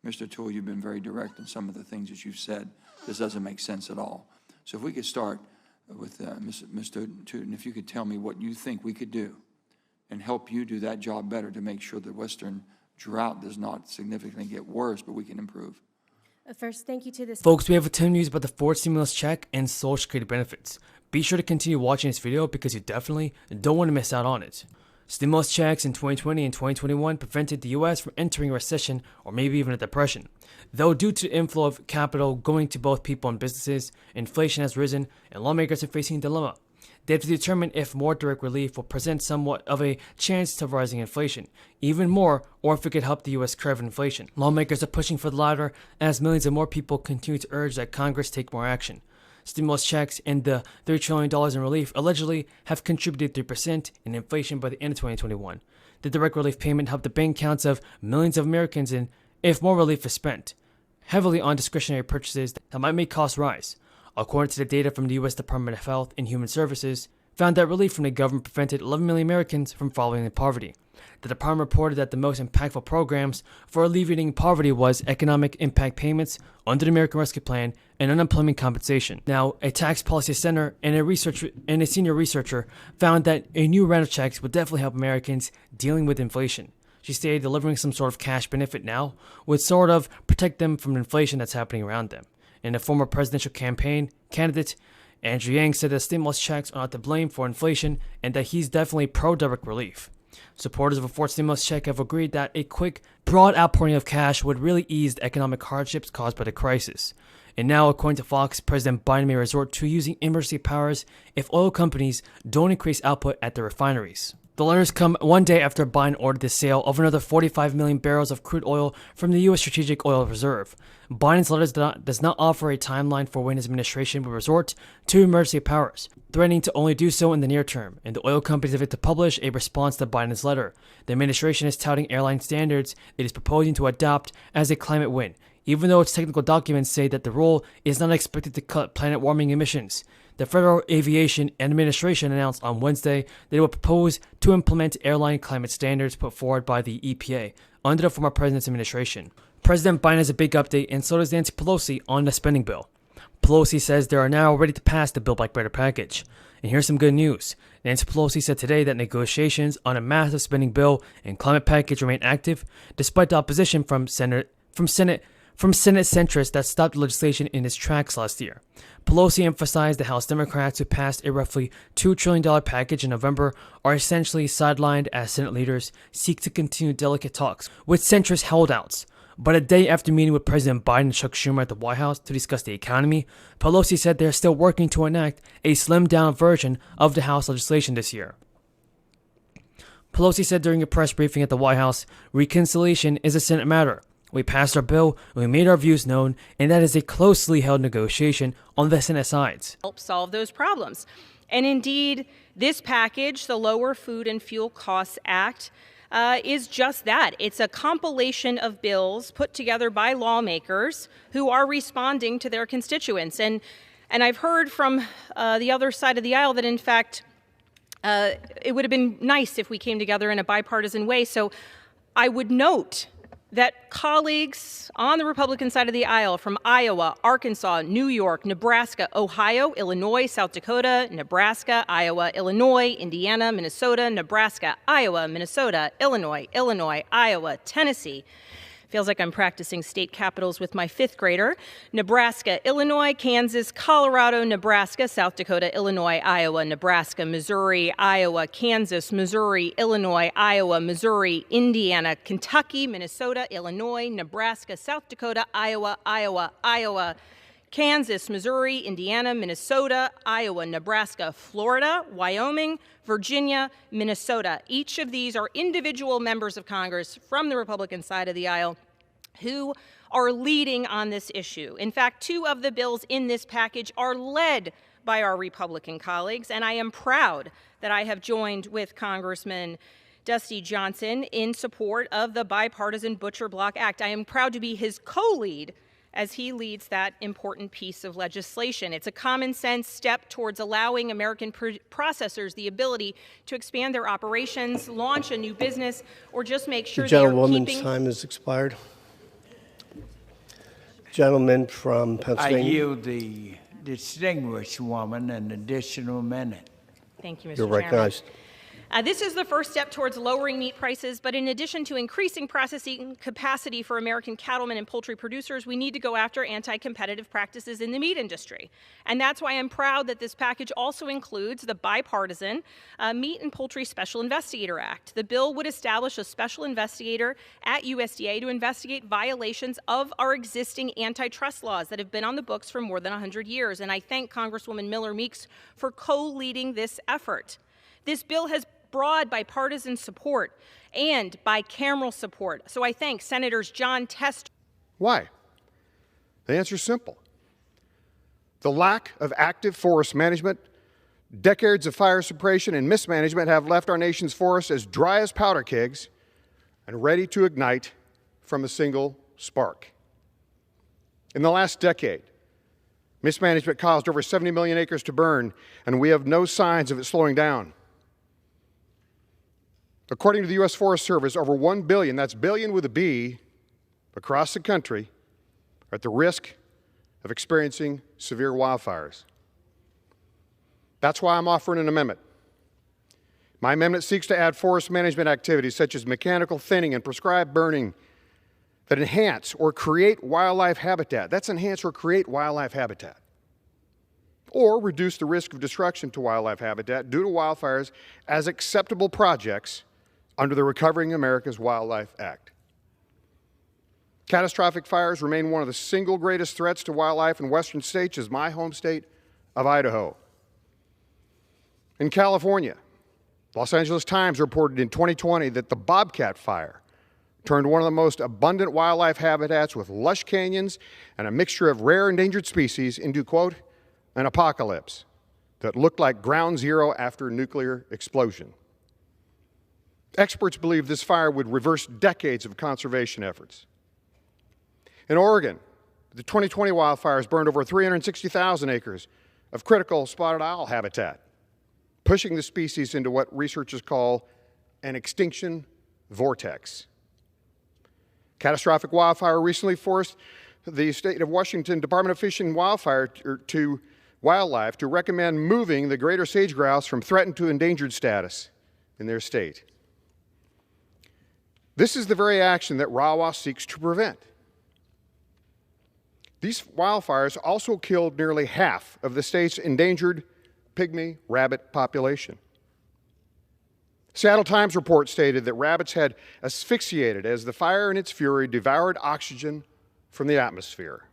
Mr. Toole, you've been very direct in some of the things that you've said. This doesn't make sense at all. So if we could start with Mr. Tootin, if you could tell me what you think we could do and help you do that job better to make sure the Western drought does not significantly get worse, but we can improve. First, thank you to this. Folks, we have a ton of news about the fourth stimulus check and Social Security benefits. Be sure to continue watching this video because you definitely don't want to miss out on it. Stimulus checks in 2020 and 2021 prevented the U.S. from entering a recession or maybe even a depression. Though due to the inflow of capital going to both people and businesses, inflation has risen and lawmakers are facing a dilemma. They have to determine if more direct relief will present somewhat of a chance to rising inflation, even more, or if it could help the U.S. curb inflation. Lawmakers are pushing for the latter as millions of more people continue to urge that Congress take more action. Stimulus checks and the $3 trillion in relief allegedly have contributed 3% in inflation by the end of 2021. The direct relief payment helped the bank accounts of millions of Americans, and if more relief is spent heavily on discretionary purchases that might make costs rise. According to the data from the U.S. Department of Health and Human Services, found that relief from the government prevented 11 million Americans from falling into poverty. The department reported that the most impactful programs for alleviating poverty was economic impact payments under the American Rescue Plan and unemployment compensation. Now, a tax policy center and a senior researcher found that a new round of checks would definitely help Americans dealing with inflation. She stated delivering some sort of cash benefit now would sort of protect them from the inflation that's happening around them. And the former presidential campaign candidate Andrew Yang said that stimulus checks are not to blame for inflation and that he's definitely pro-direct relief. Supporters of a fourth stimulus check have agreed that a quick, broad outpouring of cash would really ease the economic hardships caused by the crisis. And now, according to Fox, President Biden may resort to using emergency powers if oil companies don't increase output at their refineries. The letters come one day after Biden ordered the sale of another 45 million barrels of crude oil from the U.S. Strategic Oil Reserve. Biden's letters does not offer a timeline for when his administration will resort to emergency powers, threatening to only do so in the near term, and the oil companies have yet to publish a response to Biden's letter. The administration is touting airline standards it is proposing to adopt as a climate win, even though its technical documents say that the rule is not expected to cut planet warming emissions. The Federal Aviation Administration announced on Wednesday that it will propose to implement airline climate standards put forward by the EPA under the former president's administration. President Biden has a big update, and so does Nancy Pelosi on the spending bill. Pelosi says they are now ready to pass the Build Back Better package. And here's some good news. Nancy Pelosi said today that negotiations on a massive spending bill and climate package remain active, despite the opposition from Senate centrists that stopped the legislation in its tracks last year. Pelosi emphasized the House Democrats who passed a roughly $2 trillion package in November are essentially sidelined as Senate leaders seek to continue delicate talks with centrist holdouts. But a day after meeting with President Biden and Chuck Schumer at the White House to discuss the economy, Pelosi said they are still working to enact a slimmed-down version of the House legislation this year. Pelosi said during a press briefing at the White House, reconciliation is a Senate matter. We passed our bill, we made our views known, and that is a closely held negotiation on the Senate sides. Help solve those problems. And indeed, this package, the Lower Food and Fuel Costs Act, is just that. It's a compilation of bills put together by lawmakers who are responding to their constituents. And I've heard from the other side of the aisle that, in fact, it would have been nice if we came together in a bipartisan way. So I would note that colleagues on the Republican side of the aisle from Iowa, Arkansas, New York, Nebraska, Ohio, Illinois, South Dakota, Nebraska, Iowa, Illinois, Indiana, Minnesota, Nebraska, Iowa, Minnesota, Illinois, Iowa, Tennessee. Feels like I'm practicing state capitals with my fifth grader. Nebraska, Illinois, Kansas, Colorado, Nebraska, South Dakota, Illinois, Iowa, Nebraska, Missouri, Iowa, Kansas, Missouri, Illinois, Iowa, Missouri, Indiana, Kentucky, Minnesota, Illinois, Nebraska, South Dakota, Iowa, Kansas, Missouri, Indiana, Minnesota, Iowa, Nebraska, Florida, Wyoming, Virginia, Minnesota. Each of these are individual members of Congress from the Republican side of the aisle who are leading on this issue. In fact, 2 of the bills in this package are led by our Republican colleagues, and I am proud that I have joined with Congressman Dusty Johnson in support of the bipartisan Butcher Block Act. I am proud to be his co-lead as he leads that important piece of legislation. It's a common sense step towards allowing American processors the ability to expand their operations, launch a new business, or just make sure the they're gentlewoman's keeping... time has expired. Gentleman from I Pennsylvania. yield the distinguished woman an additional minute. Thank you, Mr. You're Chairman. recognized. This is the first step towards lowering meat prices, but in addition to increasing processing capacity for American cattlemen and poultry producers, we need to go after anti-competitive practices in the meat industry. And that's why I'm proud that this package also includes the bipartisan Meat and Poultry Special Investigator Act. The bill would establish a special investigator at USDA to investigate violations of our existing antitrust laws that have been on the books for more than 100 years. And I thank Congresswoman Miller Meeks for co-leading this effort. This bill has broad bipartisan support and bicameral support. So I thank Senators John Tester. Why? The answer is simple. The lack of active forest management, decades of fire suppression and mismanagement have left our nation's forests as dry as powder kegs and ready to ignite from a single spark. In the last decade, mismanagement caused over 70 million acres to burn, and we have no signs of it slowing down. According to the U.S. Forest Service, over 1 billion, that's billion with a B, across the country are at the risk of experiencing severe wildfires. That's why I'm offering an amendment. My amendment seeks to add forest management activities such as mechanical thinning and prescribed burning that enhance or create wildlife habitat. That's enhance or create wildlife habitat. Or reduce the risk of destruction to wildlife habitat due to wildfires as acceptable projects under the Recovering America's Wildlife Act. Catastrophic fires remain one of the single greatest threats to wildlife in western states, as my home state of Idaho. In California, Los Angeles Times reported in 2020 that the Bobcat fire turned one of the most abundant wildlife habitats with lush canyons and a mixture of rare endangered species into, quote, an apocalypse that looked like ground zero after a nuclear explosion. Experts believe this fire would reverse decades of conservation efforts. In Oregon, the 2020 wildfires burned over 360,000 acres of critical spotted owl habitat, pushing the species into what researchers call an extinction vortex. Catastrophic wildfire recently forced the state of Washington Department of Fish and Wildlife to recommend moving the greater sage grouse from threatened to endangered status in their state. This is the very action that RAWA seeks to prevent. These wildfires also killed nearly half of the state's endangered pygmy rabbit population. Seattle Times report stated that rabbits had asphyxiated as the fire in its fury devoured oxygen from the atmosphere.